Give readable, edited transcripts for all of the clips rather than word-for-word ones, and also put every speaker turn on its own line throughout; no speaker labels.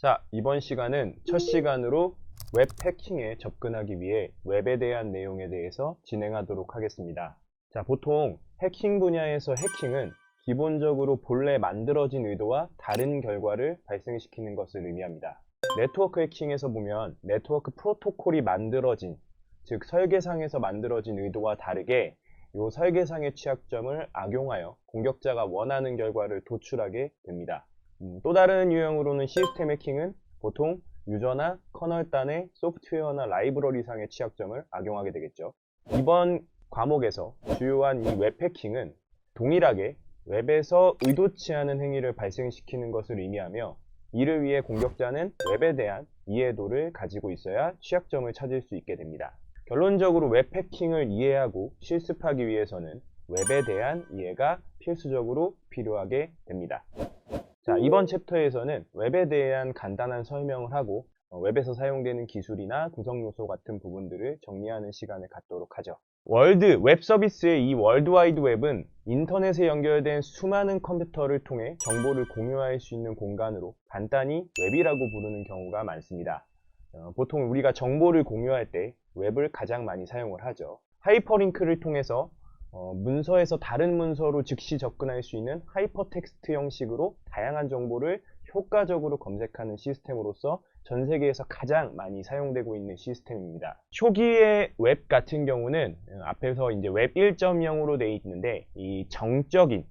자, 이번 시간은 첫 시간으로 웹 해킹에 접근하기 위해 웹에 대한 내용에 대해서 진행하도록 하겠습니다. 자, 보통 해킹 분야에서 해킹은 기본적으로 본래 만들어진 의도와 다른 결과를 발생시키는 것을 의미합니다. 네트워크 해킹에서 보면 네트워크 프로토콜이 만들어진, 즉 설계상에서 만들어진 의도와 다르게 이 설계상의 취약점을 악용하여 공격자가 원하는 결과를 도출하게 됩니다. 또 다른 유형으로는 시스템 해킹은 보통 유저나 커널단의 소프트웨어나 라이브러리상의 취약점을 악용하게 되겠죠. 이번 과목에서 주요한 이 웹 해킹은 동일하게 웹에서 의도치 않은 행위를 발생시키는 것을 의미하며, 이를 위해 공격자는 웹에 대한 이해도를 가지고 있어야 취약점을 찾을 수 있게 됩니다. 결론적으로 웹 해킹을 이해하고 실습하기 위해서는 웹에 대한 이해가 필수적으로 필요하게 됩니다. 자, 이번 챕터에서는 웹에 대한 간단한 설명을 하고 웹에서 사용되는 기술이나 구성 요소 같은 부분들을 정리하는 시간을 갖도록 하죠. 웹 서비스의 이 월드와이드 웹은 인터넷에 연결된 수많은 컴퓨터를 통해 정보를 공유할 수 있는 공간으로 간단히 웹이라고 부르는 경우가 많습니다. 보통 우리가 정보를 공유할 때 웹을 가장 많이 사용을 하죠. 하이퍼링크를 통해서 문서에서 다른 문서로 즉시 접근할 수 있는 하이퍼텍스트 형식으로 다양한 정보를 효과적으로 검색하는 시스템으로서 전 세계에서 가장 많이 사용되고 있는 시스템입니다. 초기의 웹 같은 경우는 앞에서 이제 웹 1.0으로 되어 있는데 이 정적인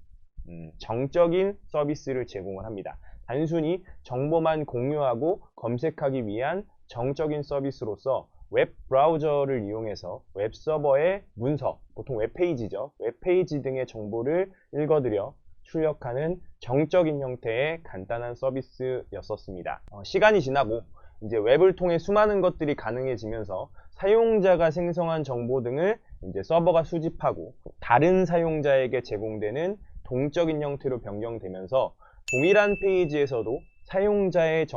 서비스를 제공을 합니다. 단순히 정보만 공유하고 검색하기 위한 정적인 서비스로서 웹 브라우저를 이용해서 웹 서버의 문서, 보통 웹페이지죠. 웹페이지 등의 정보를 읽어들여 출력하는 정적인 형태의 간단한 서비스였었습니다. 시간이 지나고 이제 웹을 통해 수많은 것들이 가능해지면서 사용자가 생성한 정보 등을 이제 서버가 수집하고 다른 사용자에게 제공되는 동적인 형태로 변경되면서 동일한 페이지에서도 사용자의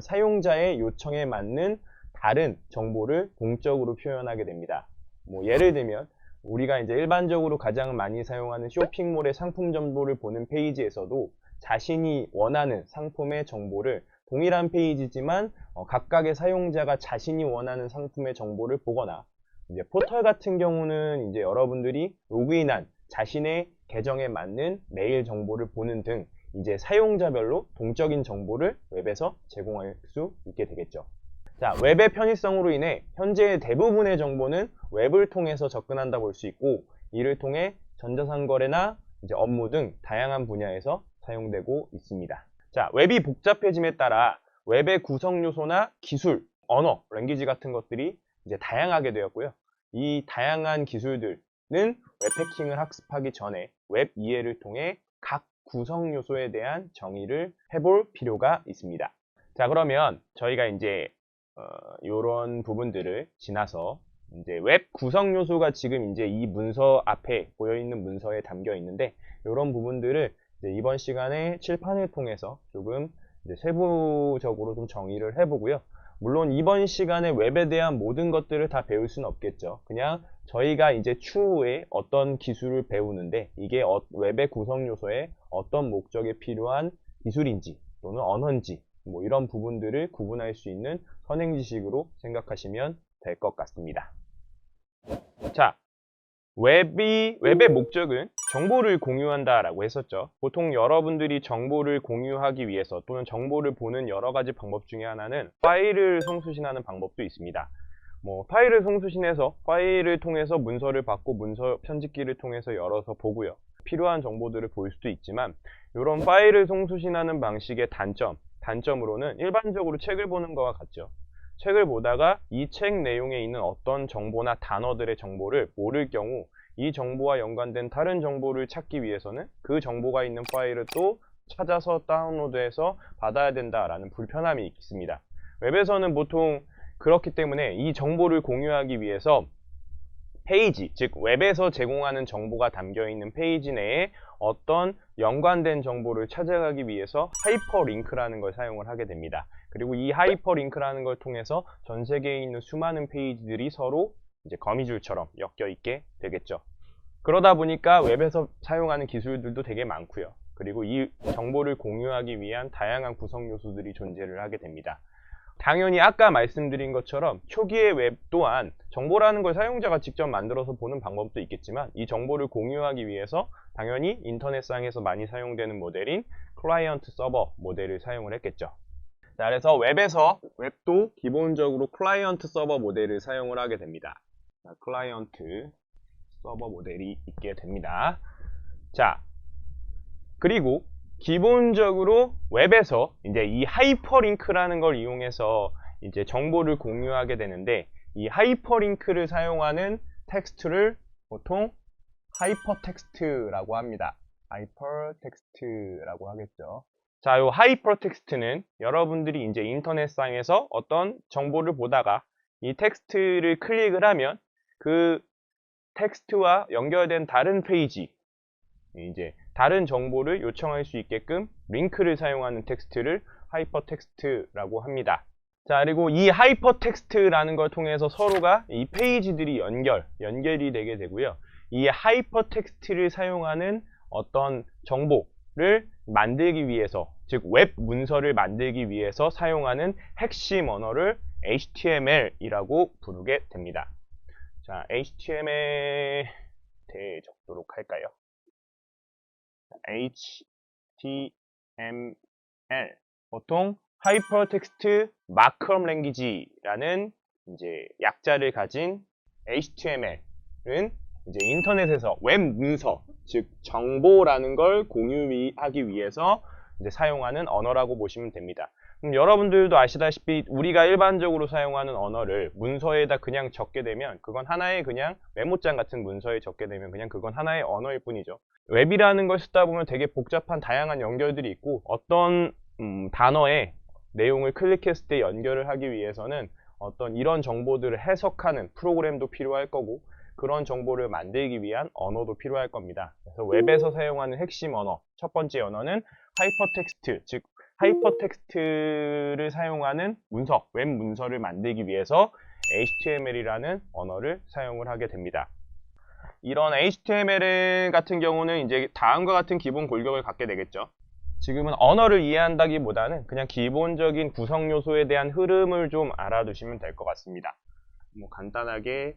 사용자의 요청에 맞는 다른 정보를 동적으로 표현하게 됩니다. 예를 들면 우리가 이제 일반적으로 가장 많이 사용하는 쇼핑몰의 상품 정보를 보는 페이지에서도 자신이 원하는 상품의 정보를 동일한 페이지지만 각각의 사용자가 자신이 원하는 상품의 정보를 보거나, 이제 포털 같은 경우는 이제 여러분들이 로그인한 자신의 계정에 맞는 메일 정보를 보는 등 이제 사용자별로 동적인 정보를 웹에서 제공할 수 있게 되겠죠. 자, 웹의 편의성으로 인해 현재 대부분의 정보는 웹을 통해서 접근한다 볼 수 있고, 이를 통해 전자상거래나 이제 업무 등 다양한 분야에서 사용되고 있습니다. 자, 웹이 복잡해짐에 따라 웹의 구성 요소나 기술, 언어, 랭귀지 같은 것들이 이제 다양하게 되었고요. 이 다양한 기술들은 웹 해킹을 학습하기 전에 웹 이해를 통해 각 구성 요소에 대한 정의를 해볼 필요가 있습니다. 자, 그러면 저희가 이제 이런 부분들을 지나서 이제 웹 구성 요소가 지금 이제 이 문서 앞에 보여 있는 문서에 담겨 있는데, 이런 부분들을 이제 이번 시간에 칠판을 통해서 조금 이제 세부적으로 좀 정의를 해보고요. 물론 이번 시간에 웹에 대한 모든 것들을 다 배울 수는 없겠죠. 그냥 저희가 이제 추후에 어떤 기술을 배우는데 이게 웹의 구성 요소에 어떤 목적에 필요한 기술인지 또는 언어인지 이런 부분들을 구분할 수 있는 선행 지식으로 생각하시면 될 것 같습니다. 자, 웹의 목적은 정보를 공유한다라고 했었죠. 보통 여러분들이 정보를 공유하기 위해서 또는 정보를 보는 여러 가지 방법 중에 하나는 파일을 송수신하는 방법도 있습니다. 파일을 송수신해서 파일을 통해서 문서를 받고 문서 편집기를 통해서 열어서 보고요. 필요한 정보들을 볼 수도 있지만, 이런 파일을 송수신하는 방식의 단점으로는 일반적으로 책을 보는 것과 같죠. 책을 보다가 이 책 내용에 있는 어떤 정보나 단어들의 정보를 모를 경우 이 정보와 연관된 다른 정보를 찾기 위해서는 그 정보가 있는 파일을 또 찾아서 다운로드해서 받아야 된다라는 불편함이 있습니다. 웹에서는 보통 그렇기 때문에 이 정보를 공유하기 위해서 페이지, 즉 웹에서 제공하는 정보가 담겨있는 페이지 내에 어떤 연관된 정보를 찾아가기 위해서 하이퍼링크라는 걸 사용을 하게 됩니다. 그리고 이 하이퍼링크라는 걸 통해서 전 세계에 있는 수많은 페이지들이 서로 이제 거미줄처럼 엮여 있게 되겠죠. 그러다 보니까 웹에서 사용하는 기술들도 되게 많고요. 그리고 이 정보를 공유하기 위한 다양한 구성 요소들이 존재를 하게 됩니다. 당연히 아까 말씀드린 것처럼 초기의 웹 또한 정보라는 걸 사용자가 직접 만들어서 보는 방법도 있겠지만 이 정보를 공유하기 위해서 당연히 인터넷상에서 많이 사용되는 모델인 클라이언트 서버 모델을 사용을 했겠죠. 자, 그래서 웹도 기본적으로 클라이언트 서버 모델을 사용을 하게 됩니다. 자, 클라이언트 서버 모델이 있게 됩니다. 자, 그리고 기본적으로 웹에서 이제 이 하이퍼링크라는 걸 이용해서 이제 정보를 공유하게 되는데 이 하이퍼링크를 사용하는 텍스트를 보통 하이퍼텍스트라고 합니다. 하이퍼텍스트라고 하겠죠. 자, 요 하이퍼텍스트는 여러분들이 이제 인터넷상에서 어떤 정보를 보다가 이 텍스트를 클릭을 하면 그 텍스트와 연결된 다른 페이지, 이제 다른 정보를 요청할 수 있게끔 링크를 사용하는 텍스트를 하이퍼텍스트라고 합니다. 자, 그리고 이 하이퍼텍스트라는 걸 통해서 서로가 이 페이지들이 연결이 되게 되고요. 이 하이퍼텍스트를 사용하는 어떤 정보를 만들기 위해서, 즉 웹 문서를 만들기 위해서 사용하는 핵심 언어를 HTML이라고 부르게 됩니다. 자, HTML 대적도록 할까요? HTML 보통 하이퍼텍스트 마크업 랭귀지라는 이제 약자를 가진 HTML은 이제 인터넷에서 웹 문서, 즉 정보라는 걸 공유하기 위해서 이제 사용하는 언어라고 보시면 됩니다. 여러분들도 아시다시피 우리가 일반적으로 사용하는 언어를 문서에다 그냥 적게 되면 그건 하나의 그냥 메모장 같은 문서에 적게 되면 그냥 그건 하나의 언어일 뿐이죠. 웹이라는 걸 쓰다 보면 되게 복잡한 다양한 연결들이 있고 어떤 단어의 내용을 클릭했을 때 연결을 하기 위해서는 어떤 이런 정보들을 해석하는 프로그램도 필요할 거고 그런 정보를 만들기 위한 언어도 필요할 겁니다. 그래서 웹에서 사용하는 핵심 언어, 첫 번째 언어는 하이퍼텍스트, 즉 하이퍼텍스트를 사용하는 문서, 웹 문서를 만들기 위해서 HTML이라는 언어를 사용을 하게 됩니다. 이런 HTML 같은 경우는 이제 다음과 같은 기본 골격을 갖게 되겠죠. 지금은 언어를 이해한다기보다는 그냥 기본적인 구성 요소에 대한 흐름을 좀 알아두시면 될 것 같습니다. 뭐 간단하게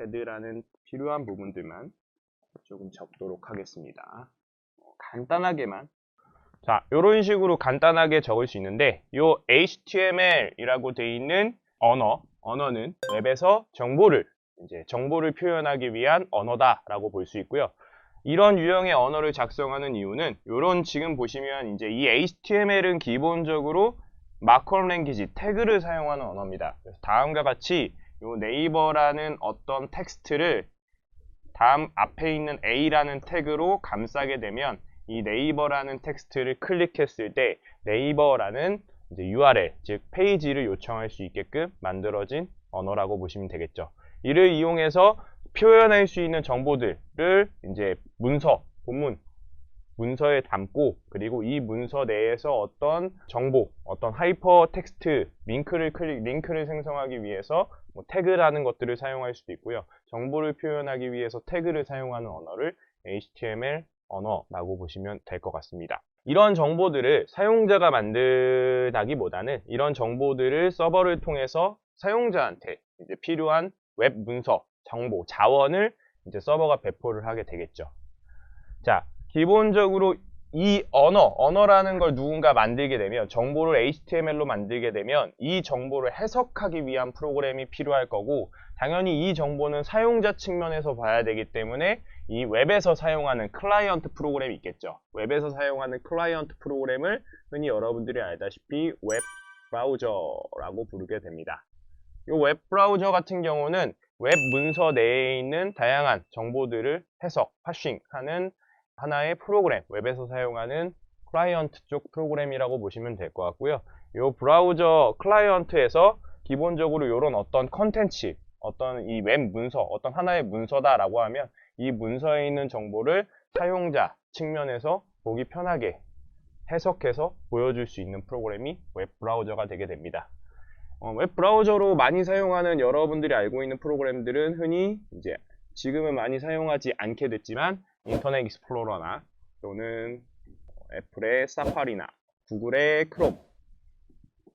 헤드라는 필요한 부분들만 조금 적도록 하겠습니다. 간단하게만. 자, 이런 식으로 간단하게 적을 수 있는데 이 HTML이라고 되어 있는 언어는 웹에서 정보를 표현하기 위한 언어다라고 볼 수 있고요. 이런 유형의 언어를 작성하는 이유는 이런 지금 보시면 이제 이 HTML은 기본적으로 마크업 랭귀지 태그를 사용하는 언어입니다. 그래서 다음과 같이 이 네이버라는 어떤 텍스트를 다음 앞에 있는 A라는 태그로 감싸게 되면 이 네이버라는 텍스트를 클릭했을 때 네이버라는 이제 URL, 즉 페이지를 요청할 수 있게끔 만들어진 언어라고 보시면 되겠죠. 이를 이용해서 표현할 수 있는 정보들을 이제 문서에 담고 그리고 이 문서 내에서 어떤 정보, 어떤 하이퍼 텍스트 링크를 생성하기 위해서 뭐 태그라는 것들을 사용할 수도 있고요. 정보를 표현하기 위해서 태그를 사용하는 언어를 HTML 언어라고 보시면 될 것 같습니다. 이런 정보들을 사용자가 만들다기보다는 이런 정보들을 서버를 통해서 사용자한테 이제 필요한 웹 문서, 정보, 자원을 이제 서버가 배포를 하게 되겠죠. 자, 기본적으로 이 언어라는 걸 누군가 만들게 되면 정보를 HTML로 만들게 되면 이 정보를 해석하기 위한 프로그램이 필요할 거고 당연히 이 정보는 사용자 측면에서 봐야 되기 때문에 이 웹에서 사용하는 클라이언트 프로그램이 있겠죠. 웹에서 사용하는 클라이언트 프로그램을 흔히 여러분들이 알다시피 웹 브라우저라고 부르게 됩니다. 이 웹 브라우저 같은 경우는 웹 문서 내에 있는 다양한 정보들을 해석, 파싱하는 하나의 프로그램, 웹에서 사용하는 클라이언트 쪽 프로그램이라고 보시면 될 것 같고요. 이 브라우저 클라이언트에서 기본적으로 이런 어떤 컨텐츠, 어떤 이 웹 문서, 어떤 하나의 문서다라고 하면 이 문서에 있는 정보를 사용자 측면에서 보기 편하게 해석해서 보여줄 수 있는 프로그램이 웹 브라우저가 되게 됩니다. 웹 브라우저로 많이 사용하는 여러분들이 알고 있는 프로그램들은 흔히 이제 지금은 많이 사용하지 않게 됐지만 인터넷 익스플로러나 또는 애플의 사파리나 구글의 크롬,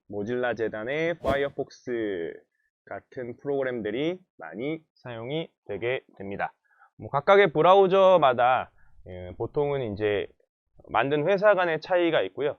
모질라 재단의 파이어폭스 같은 프로그램들이 많이 사용이 되게 됩니다. 각각의 브라우저마다 보통은 이제 만든 회사 간의 차이가 있고요.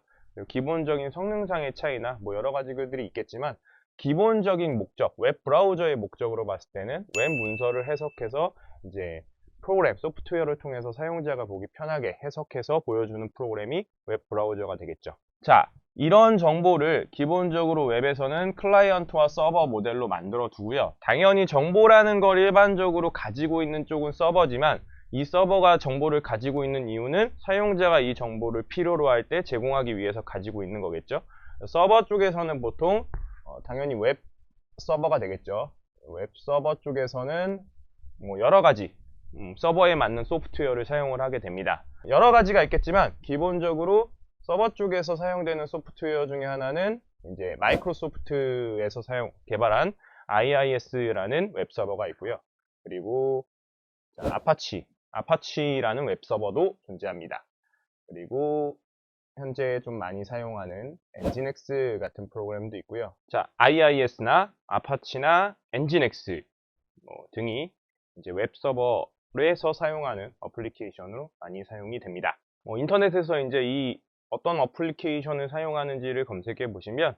기본적인 성능상의 차이나 여러 가지 글들이 있겠지만 기본적인 목적, 웹 브라우저의 목적으로 봤을 때는 웹 문서를 해석해서 이제 프로그램, 소프트웨어를 통해서 사용자가 보기 편하게 해석해서 보여주는 프로그램이 웹 브라우저가 되겠죠. 자, 이런 정보를 기본적으로 웹에서는 클라이언트와 서버 모델로 만들어 두고요. 당연히 정보라는 걸 일반적으로 가지고 있는 쪽은 서버지만 이 서버가 정보를 가지고 있는 이유는 사용자가 이 정보를 필요로 할 때 제공하기 위해서 가지고 있는 거겠죠. 서버 쪽에서는 보통 당연히 웹 서버가 되겠죠. 웹 서버 쪽에서는 여러 가지 서버에 맞는 소프트웨어를 사용을 하게 됩니다. 여러 가지가 있겠지만 기본적으로 서버 쪽에서 사용되는 소프트웨어 중에 하나는 이제 마이크로소프트에서 개발한 IIS라는 웹 서버가 있고요. 그리고 아파치라는 웹 서버도 존재합니다. 그리고 현재 좀 많이 사용하는 엔진엑스 같은 프로그램도 있고요. 자, IIS나 아파치나 엔진엑스 등이 이제 웹 서버에서 사용하는 어플리케이션으로 많이 사용이 됩니다. 인터넷에서 이제 이 어떤 어플리케이션을 사용하는지를 검색해 보시면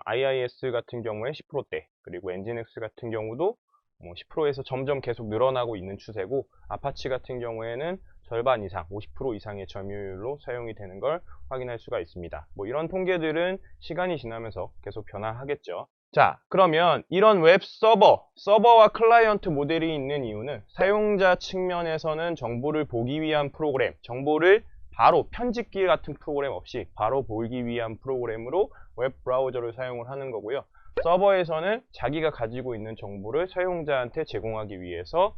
IIS 같은 경우에 10%대, 그리고 엔진엑스 같은 경우도 10%에서 점점 계속 늘어나고 있는 추세고, 아파치 같은 경우에는 절반 이상, 50% 이상의 점유율로 사용이 되는 걸 확인할 수가 있습니다. 이런 통계들은 시간이 지나면서 계속 변화하겠죠. 자, 그러면 이런 웹 서버와 클라이언트 모델이 있는 이유는 사용자 측면에서는 정보를 보기 위한 프로그램, 정보를 바로 편집기 같은 프로그램 없이 바로 보기 위한 프로그램으로 웹 브라우저를 사용을 하는 거고요. 서버에서는 자기가 가지고 있는 정보를 사용자한테 제공하기 위해서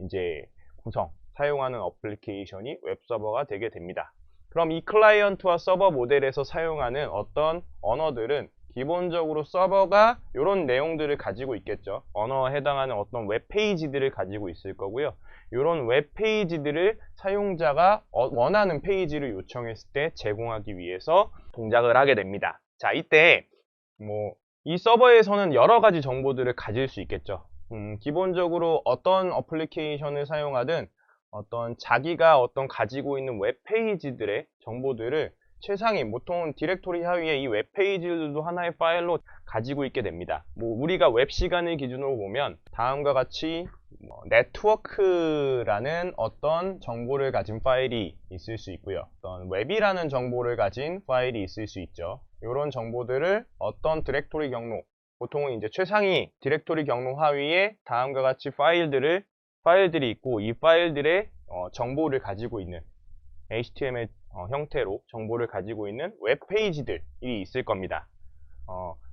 이제 사용하는 어플리케이션이 웹 서버가 되게 됩니다. 그럼 이 클라이언트와 서버 모델에서 사용하는 어떤 언어들은 기본적으로 서버가 이런 내용들을 가지고 있겠죠. 언어에 해당하는 어떤 웹페이지들을 가지고 있을 거고요. 이런 웹페이지들을 사용자가 원하는 페이지를 요청했을 때 제공하기 위해서 동작을 하게 됩니다. 자, 이때 이 서버에서는 여러 가지 정보들을 가질 수 있겠죠. 기본적으로 어떤 어플리케이션을 사용하든 자기가 가지고 있는 웹페이지들의 정보들을 최상위, 보통 디렉토리 하위에 이 웹페이지들도 하나의 파일로 가지고 있게 됩니다. 우리가 웹 시간을 기준으로 보면 다음과 같이 네트워크라는 어떤 정보를 가진 파일이 있을 수 있고요. 어떤 웹이라는 정보를 가진 파일이 있을 수 있죠. 이런 정보들을 어떤 디렉토리 경로, 보통은 이제 최상위 디렉토리 경로 하위에 다음과 같이 파일들이 있고, 이 파일들의 정보를 가지고 있는 HTML 형태로 정보를 가지고 있는 웹페이지들이 있을 겁니다.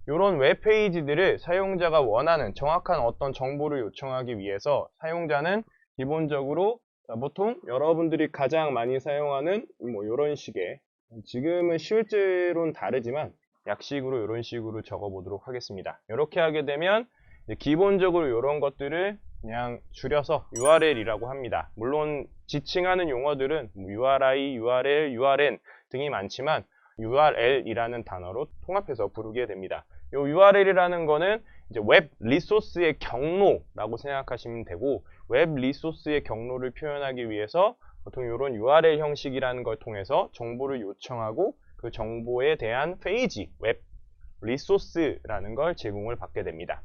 이런 웹페이지들을 사용자가 원하는 정확한 어떤 정보를 요청하기 위해서 사용자는 기본적으로 보통 여러분들이 가장 많이 사용하는 이런 식의, 지금은 실제로는 다르지만 약식으로 이런 식으로 적어 보도록 하겠습니다. 이렇게 하게 되면 기본적으로 이런 것들을 그냥 줄여서 URL이라고 합니다. 물론 지칭하는 용어들은 URI, URL, URN 등이 많지만 URL이라는 단어로 통합해서 부르게 됩니다. 이 URL이라는 거는 이제 웹 리소스의 경로라고 생각하시면 되고, 웹 리소스의 경로를 표현하기 위해서 보통 이런 URL 형식이라는 걸 통해서 정보를 요청하고 그 정보에 대한 페이지, 웹 리소스라는 걸 제공을 받게 됩니다.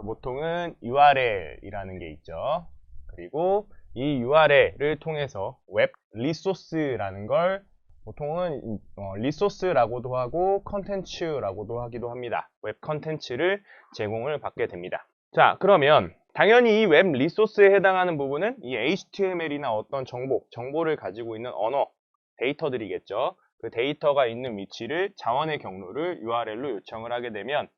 보통은 URL이라는 게 있죠. 그리고 이 URL을 통해서 웹 리소스라는 걸 보통은 리소스라고도 하고 컨텐츠라고도 하기도 합니다. 웹 컨텐츠를 제공을 받게 됩니다. 자, 그러면 당연히 이 웹 리소스에 해당하는 부분은 이 HTML이나 어떤 정보를 가지고 있는 언어, 데이터들이겠죠. 그 데이터가 있는 위치를 자원의 경로를 URL로 요청을 하게 되면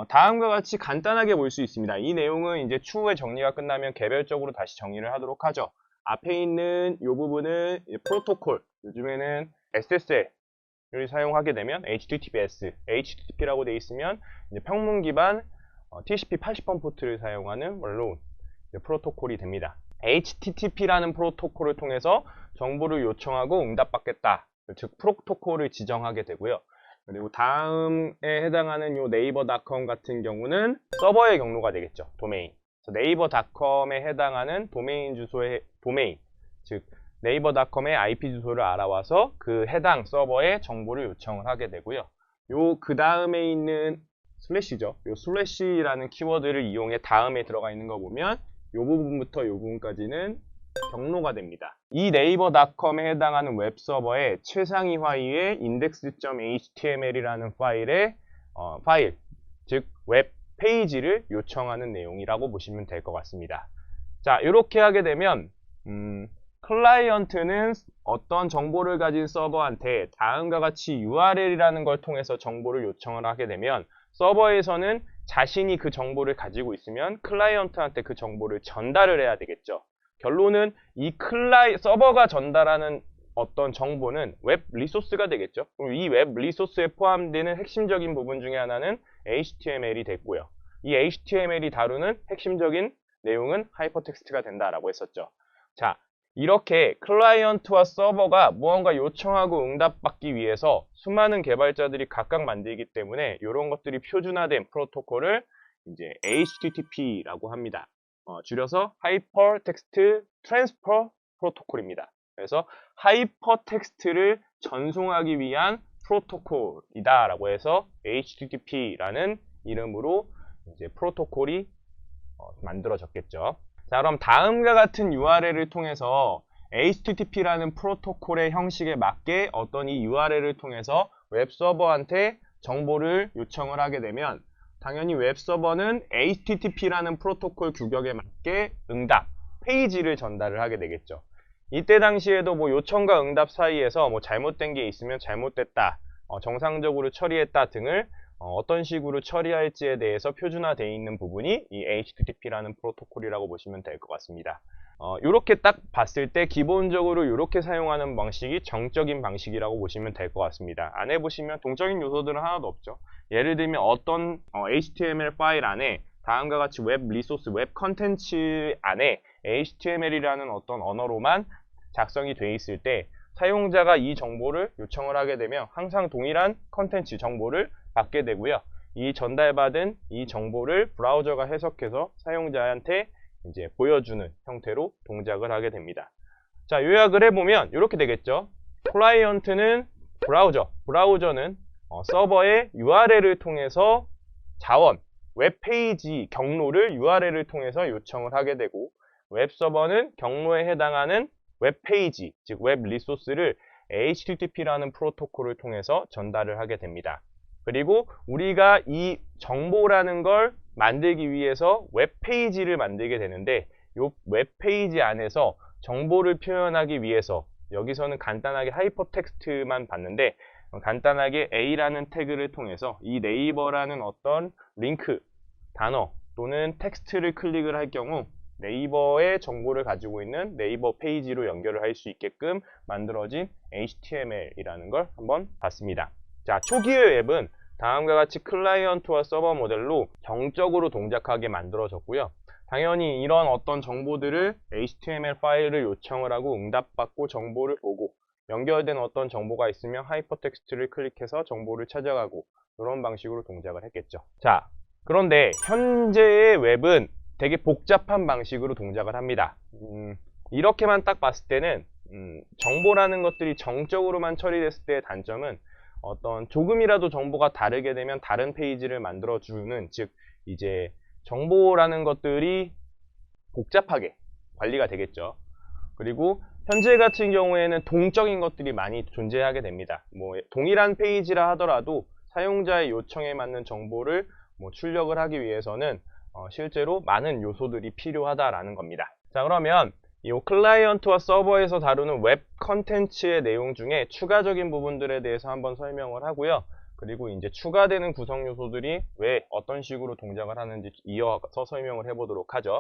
다음과 같이 간단하게 볼 수 있습니다. 이 내용은 이제 추후에 정리가 끝나면 개별적으로 다시 정리를 하도록 하죠. 앞에 있는 이 부분은 프로토콜, 요즘에는 SSL을 사용하게 되면 HTTP라고 되어 있으면 이제 평문 기반 TCP 80번 포트를 사용하는 물론 프로토콜이 됩니다. HTTP라는 프로토콜을 통해서 정보를 요청하고 응답받겠다. 즉 프로토콜을 지정하게 되고요. 그리고 다음에 해당하는 요 네이버닷컴 같은 경우는 서버의 경로가 되겠죠. 도메인. 네이버닷컴에 해당하는 도메인 주소의 도메인, 즉 네이버닷컴의 IP 주소를 알아와서 그 해당 서버에 정보를 요청을 하게 되고요. 요 그 다음에 있는 슬래시죠. 요 슬래시라는 키워드를 이용해 다음에 들어가 있는 거 보면 요 부분부터 요 부분까지는 경로가 됩니다. 이 네이버닷컴에 해당하는 웹서버의 최상위 하위에 index.html이라는 파일, 즉 웹 페이지를 요청하는 내용이라고 보시면 될 것 같습니다. 자, 이렇게 하게 되면 클라이언트는 어떤 정보를 가진 서버한테 다음과 같이 URL이라는 걸 통해서 정보를 요청을 하게 되면 서버에서는 자신이 그 정보를 가지고 있으면 클라이언트한테 그 정보를 전달을 해야 되겠죠. 결론은 이 서버가 전달하는 어떤 정보는 웹 리소스가 되겠죠. 그럼 이 웹 리소스에 포함되는 핵심적인 부분 중에 하나는 HTML이 됐고요. 이 HTML이 다루는 핵심적인 내용은 하이퍼텍스트가 된다라고 했었죠. 자, 이렇게 클라이언트와 서버가 무언가 요청하고 응답받기 위해서 수많은 개발자들이 각각 만들기 때문에 이런 것들이 표준화된 프로토콜을 이제 HTTP라고 합니다. 줄여서 하이퍼텍스트 트랜스퍼 프로토콜입니다. 그래서 하이퍼텍스트를 전송하기 위한 프로토콜이다라고 해서 HTTP라는 이름으로 이제 프로토콜이 만들어졌겠죠. 자, 그럼 다음과 같은 URL을 통해서 HTTP라는 프로토콜의 형식에 맞게 어떤 이 URL을 통해서 웹서버한테 정보를 요청을 하게 되면 당연히 웹서버는 HTTP라는 프로토콜 규격에 맞게 응답, 페이지를 전달을 하게 되겠죠. 이때 당시에도 뭐 요청과 응답 사이에서 뭐 잘못된 게 있으면 잘못됐다, 정상적으로 처리했다 등을 어떤 식으로 처리할지에 대해서 표준화되어 있는 부분이 이 HTTP라는 프로토콜이라고 보시면 될 것 같습니다. 이렇게 딱 봤을 때 기본적으로 이렇게 사용하는 방식이 정적인 방식이라고 보시면 될 것 같습니다. 안에 보시면 동적인 요소들은 하나도 없죠. 예를 들면 어떤 HTML 파일 안에 다음과 같이 웹 리소스, 웹 컨텐츠 안에 HTML이라는 어떤 언어로만 작성이 되어 있을 때 사용자가 이 정보를 요청을 하게 되면 항상 동일한 컨텐츠 정보를 받게 되고요. 이 전달받은 이 정보를 브라우저가 해석해서 사용자한테 이제 보여주는 형태로 동작을 하게 됩니다. 자, 요약을 해보면 이렇게 되겠죠. 클라이언트는 브라우저는 서버의 URL을 통해서 자원, 웹페이지 경로를 URL을 통해서 요청을 하게 되고 웹서버는 경로에 해당하는 웹페이지, 즉 웹 리소스를 HTTP라는 프로토콜을 통해서 전달을 하게 됩니다. 그리고 우리가 이 정보라는 걸 만들기 위해서 웹페이지를 만들게 되는데 이 웹페이지 안에서 정보를 표현하기 위해서 여기서는 간단하게 하이퍼텍스트만 봤는데 간단하게 A라는 태그를 통해서 이 네이버라는 어떤 링크, 단어 또는 텍스트를 클릭을 할 경우 네이버의 정보를 가지고 있는 네이버 페이지로 연결을 할 수 있게끔 만들어진 HTML이라는 걸 한번 봤습니다. 자, 초기의 웹은 다음과 같이 클라이언트와 서버 모델로 정적으로 동작하게 만들어졌고요. 당연히 이런 어떤 정보들을 HTML 파일을 요청을 하고 응답받고 정보를 보고 연결된 어떤 정보가 있으면 하이퍼텍스트를 클릭해서 정보를 찾아가고 이런 방식으로 동작을 했겠죠. 자, 그런데 현재의 웹은 되게 복잡한 방식으로 동작을 합니다. 이렇게만 딱 봤을 때는 정보라는 것들이 정적으로만 처리됐을 때의 단점은 어떤 조금이라도 정보가 다르게 되면 다른 페이지를 만들어주는, 즉 이제 정보라는 것들이 복잡하게 관리가 되겠죠. 그리고 현재 같은 경우에는 동적인 것들이 많이 존재하게 됩니다. 뭐 동일한 페이지라 하더라도 사용자의 요청에 맞는 정보를 출력을 하기 위해서는 실제로 많은 요소들이 필요하다라는 겁니다. 자, 그러면 이 클라이언트와 서버에서 다루는 웹 컨텐츠의 내용 중에 추가적인 부분들에 대해서 한번 설명을 하고요. 그리고 이제 추가되는 구성 요소들이 왜 어떤 식으로 동작을 하는지 이어서 설명을 해보도록 하죠.